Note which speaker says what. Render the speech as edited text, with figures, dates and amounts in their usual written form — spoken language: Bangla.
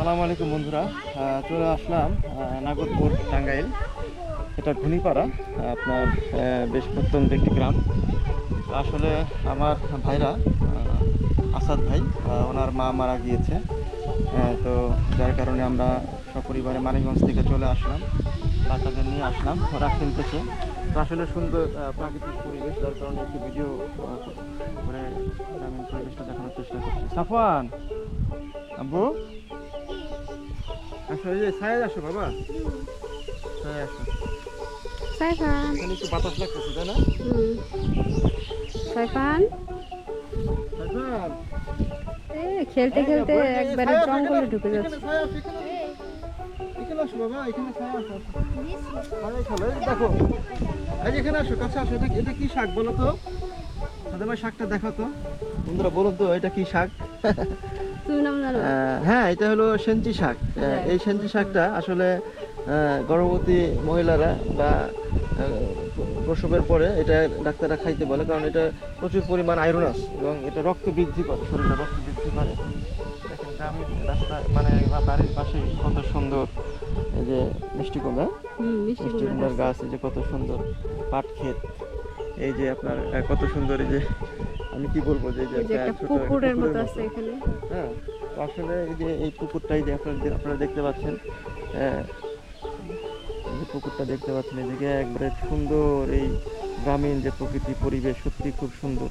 Speaker 1: আসসালামু আলাইকুম বন্ধুরা। চলে আসলাম নাগরপুর টাঙ্গাইল। এটা ঘুনিপাড়া, আপনার বেশ প্রত্যন্ত একটি গ্রাম। আসলে আমার ভাইরা, আসাদ ভাই, ওনার মা মারা গিয়েছে। তো যার কারণে আমরা সপরিবারে মানিকগঞ্জ থেকে চলে আসলাম, বাচ্চাদের নিয়ে আসলাম, ওরা খেলতেছে। তো আসলে সুন্দর প্রাকৃতিক পরিবেশ, যার কারণে একটু ভিডিও করে গ্রামীণ পরিবেশটা দেখানোর চেষ্টা করছি। সাফওয়ান, আব্বু আসো, এই যে ছায়া আসো বাবা, ছায়া আসো।
Speaker 2: সাইফান।
Speaker 1: এখানে একটু বাতাস লাগতেছে, তাই না?
Speaker 2: সাইফান
Speaker 1: সাইফান,
Speaker 2: খেলতে
Speaker 1: এই
Speaker 2: খেলতে
Speaker 1: আব্বু, এই যে
Speaker 2: একবারে
Speaker 1: ছায়া আসো,
Speaker 2: জঙ্গলে ঢুকে
Speaker 1: এখানে
Speaker 2: যাচ্ছে।
Speaker 1: ছায়া আসো, এখানে আসো বাবা, এখানে ছায়া আসো, ছায়ায় খেলো। এই দেখো, এই যে এখানে আসো, কাছে আসো। এটা কি শাক বলো তো? দাদা ভাই, শাকটা দেখো তো। বন্ধুরা বলুন তো, এটা কি শাক?
Speaker 2: তুমি নাম জানো?
Speaker 1: হ্যাঁ, এটা হলো সেঞ্চি শাক। এই সেঞ্চি শাকটা আসলে গর্ভবতী মহিলারা বা প্রসবের পরে এটা ডাক্তাররা খাইতে বলে, কারণ এটা প্রচুর পরিমাণ আয়রন আছে এবং এটা রক্ত বৃদ্ধি করে, শরীরে রক্ত বৃদ্ধি করে। দেখেন গ্রামীণ রাস্তা, মানে বাড়ির পাশে কত সুন্দর এই যে মিষ্টি কুমড়া,
Speaker 2: মিষ্টি
Speaker 1: মিষ্টি কুমড়ার গাছ, এই যে কত সুন্দর পাট ক্ষেত, এই যে আপনার কত সুন্দর, এই যে আমি কি বলবো, যে এই যে
Speaker 2: একটা
Speaker 1: ছোট
Speaker 2: পুকুরের মতো
Speaker 1: পুকুরের
Speaker 2: আছে এখানে।
Speaker 1: হ্যাঁ, তো আসলে এই যে এই পুকুরটাই যে আপনারা দেখতে পাচ্ছেন, এই যে পুকুরটা দেখতে পাচ্ছেন, এদিকে একবারে সুন্দর এই গ্রামীণ যে প্রকৃতি পরিবেশ, সত্যি খুব সুন্দর।